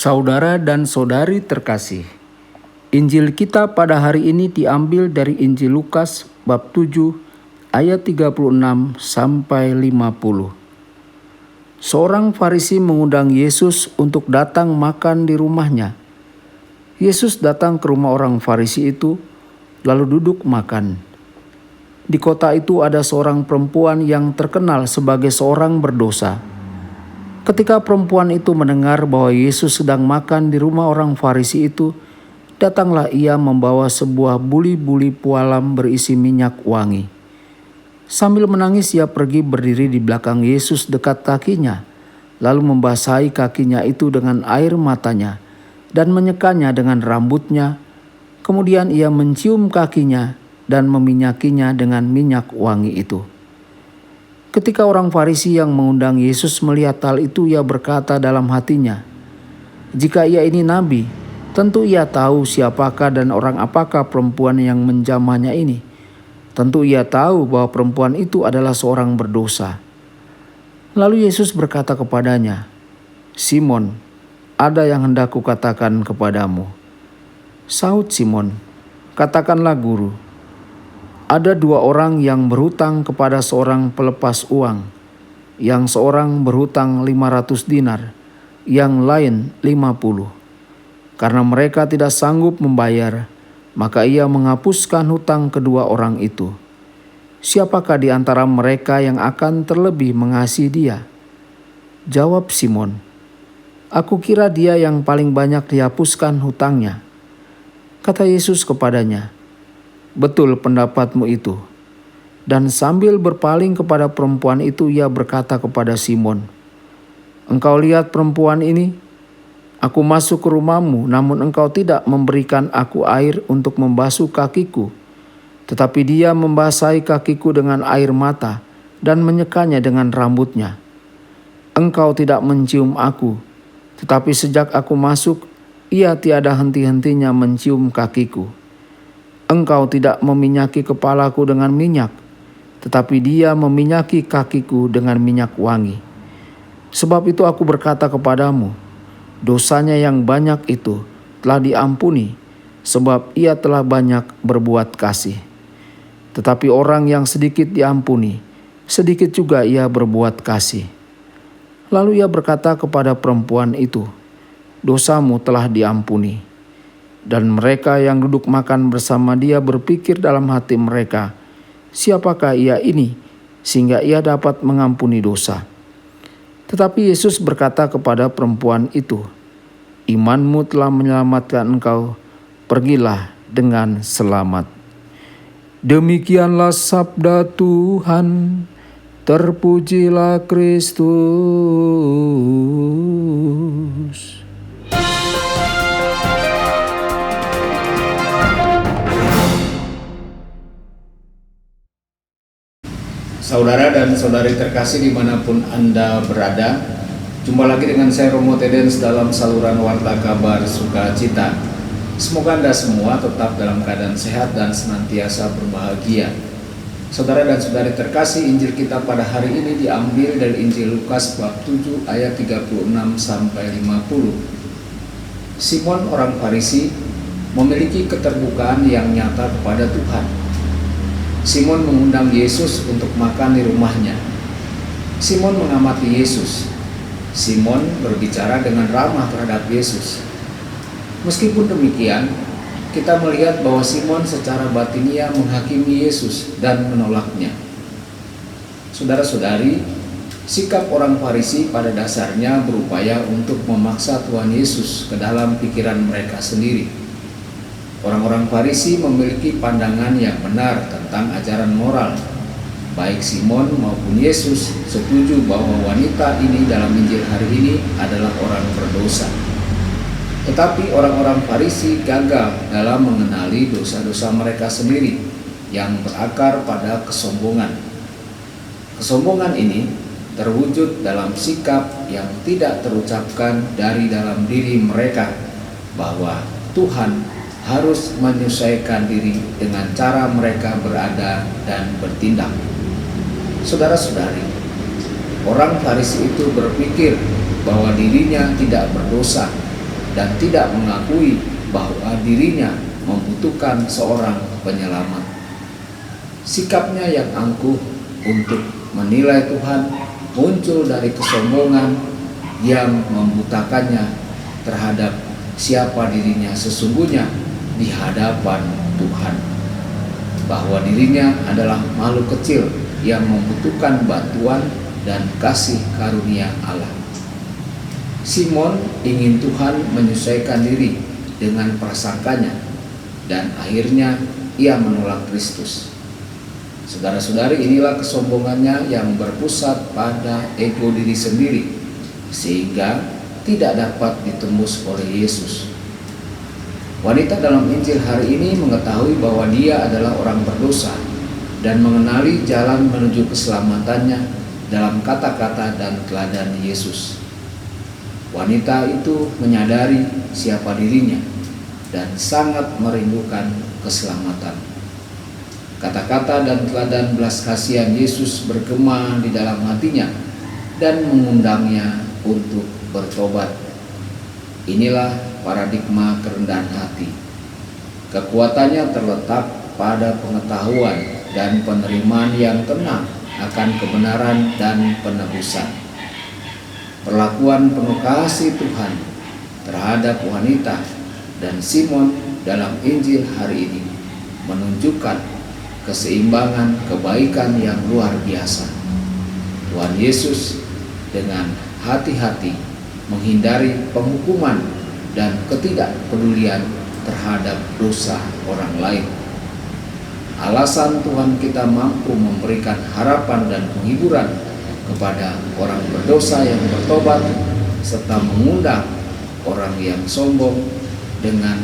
Saudara dan saudari terkasih, Injil kita pada hari ini diambil dari Injil Lukas bab 7 ayat 36 sampai 50. Seorang Farisi mengundang Yesus untuk datang makan di rumahnya. Yesus datang ke rumah orang Farisi itu, lalu duduk makan. Di kota itu ada seorang perempuan yang terkenal sebagai seorang berdosa. Ketika perempuan itu mendengar bahwa Yesus sedang makan di rumah orang Farisi itu, datanglah ia membawa sebuah buli-buli pualam berisi minyak wangi. Sambil menangis ia pergi berdiri di belakang Yesus dekat kakinya, lalu membasahi kakinya itu dengan air matanya dan menyekanya dengan rambutnya. Kemudian ia mencium kakinya dan meminyakinya dengan minyak wangi itu. Ketika orang Farisi yang mengundang Yesus melihat hal itu, ia berkata dalam hatinya, "Jika ia ini nabi, tentu ia tahu siapakah dan orang apakah perempuan yang menjamahnya ini. Tentu ia tahu bahwa perempuan itu adalah seorang berdosa." Lalu Yesus berkata kepadanya, "Simon, ada yang hendak kukatakan kepadamu." Sahut Simon, "Katakanlah Guru." Ada dua orang yang berhutang kepada seorang pelepas uang. Yang seorang berhutang 500 dinar, yang lain 50. Karena mereka tidak sanggup membayar, maka ia menghapuskan hutang kedua orang itu. "Siapakah di antara mereka yang akan terlebih mengasihi dia?" Jawab Simon, "Aku kira dia yang paling banyak dihapuskan hutangnya." Kata Yesus kepadanya, "Betul pendapatmu itu." Dan sambil berpaling kepada perempuan itu, ia berkata kepada Simon, "Engkau lihat perempuan ini? Aku masuk ke rumahmu, namun engkau tidak memberikan aku air untuk membasuh kakiku. Tetapi dia membasahi kakiku dengan air mata dan menyekanya dengan rambutnya. Engkau tidak mencium aku, tetapi sejak aku masuk, ia tiada henti-hentinya mencium kakiku. Engkau tidak meminyaki kepalaku dengan minyak, tetapi dia meminyaki kakiku dengan minyak wangi. Sebab itu aku berkata kepadamu, dosanya yang banyak itu telah diampuni, sebab ia telah banyak berbuat kasih. Tetapi orang yang sedikit diampuni, sedikit juga ia berbuat kasih." Lalu ia berkata kepada perempuan itu, "Dosamu telah diampuni." Dan mereka yang duduk makan bersama dia berpikir dalam hati mereka, "Siapakah ia ini sehingga ia dapat mengampuni dosa?" Tetapi Yesus berkata kepada perempuan itu, "Imanmu telah menyelamatkan engkau, pergilah dengan selamat." Demikianlah sabda Tuhan. Terpujilah Kristus. Saudara dan saudari terkasih dimanapun Anda berada, jumpa lagi dengan saya Romo Tedens dalam saluran Warta Kabar Sukacita. Semoga Anda semua tetap dalam keadaan sehat dan senantiasa berbahagia. Saudara dan saudari terkasih, Injil kita pada hari ini diambil dari Injil Lukas bab 7 ayat 36 sampai 50. Simon orang Farisi memiliki keterbukaan yang nyata kepada Tuhan. Simon mengundang Yesus untuk makan di rumahnya. Simon mengamati Yesus. Simon berbicara dengan ramah terhadap Yesus. Meskipun demikian, kita melihat bahwa Simon secara batiniah menghakimi Yesus dan menolaknya. Saudara-saudari, sikap orang Farisi pada dasarnya berupaya untuk memaksa Tuhan Yesus ke dalam pikiran mereka sendiri. Orang-orang Farisi memiliki pandangan yang benar tentang ajaran moral. Baik Simon maupun Yesus setuju bahwa wanita ini dalam Injil hari ini adalah orang berdosa. Tetapi orang-orang Farisi gagal dalam mengenali dosa-dosa mereka sendiri yang berakar pada kesombongan. Kesombongan ini terwujud dalam sikap yang tidak terucapkan dari dalam diri mereka bahwa Tuhan harus menyesuaikan diri dengan cara mereka berada dan bertindak. Saudara-saudari, orang Farisi itu berpikir bahwa dirinya tidak berdosa dan tidak mengakui bahwa dirinya membutuhkan seorang penyelamat. Sikapnya yang angkuh untuk menilai Tuhan muncul dari kesombongan yang membutakannya terhadap siapa dirinya sesungguhnya di hadapan Tuhan, bahwa dirinya adalah makhluk kecil yang membutuhkan bantuan dan kasih karunia Allah. Simon ingin Tuhan menyesuaikan diri dengan prasangkanya, dan akhirnya ia menolak Kristus. Saudara-saudari, inilah kesombongannya yang berpusat pada ego diri sendiri, sehingga tidak dapat ditembus oleh Yesus. Wanita dalam Injil hari ini mengetahui bahwa dia adalah orang berdosa dan mengenali jalan menuju keselamatannya dalam kata-kata dan teladan Yesus. Wanita itu menyadari siapa dirinya dan sangat merindukan keselamatan. Kata-kata dan teladan belas kasihan Yesus bergema di dalam hatinya dan mengundangnya untuk bertobat. Inilah paradigma kerendahan hati. Kekuatannya terletak pada pengetahuan dan penerimaan yang tenang akan kebenaran dan penebusan. Perlakuan penuh kasih Tuhan terhadap wanita dan Simon dalam Injil hari ini menunjukkan keseimbangan kebaikan yang luar biasa. Tuhan Yesus dengan hati-hati menghindari penghukuman dan ketidakpedulian terhadap dosa orang lain. Alasan Tuhan kita mampu memberikan harapan dan penghiburan kepada orang berdosa yang bertobat, serta mengundang orang yang sombong dengan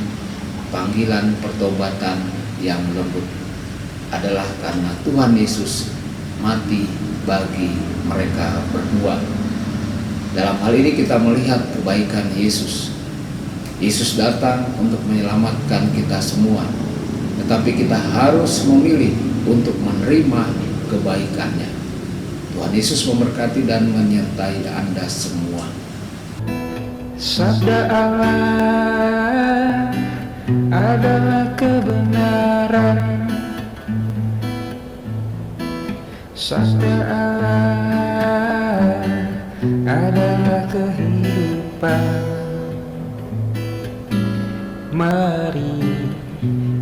panggilan pertobatan yang lembut, adalah karena Tuhan Yesus mati bagi mereka berdua. Dalam hal ini kita melihat kebaikan Yesus. Yesus datang untuk menyelamatkan kita semua, tetapi kita harus memilih untuk menerima kebaikannya. Tuhan Yesus memberkati dan menyertai Anda semua. Sabda Allah adalah kebenaran. Sabda Allah adalah kehidupan. Mari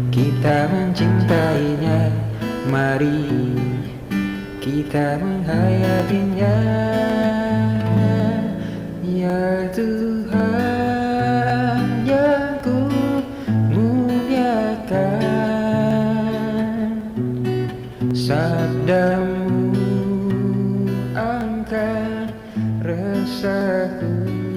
kita mencintainya, mari kita menghayatinya. Ya Tuhan yang ku muliakan, sabdamu angkat resahku.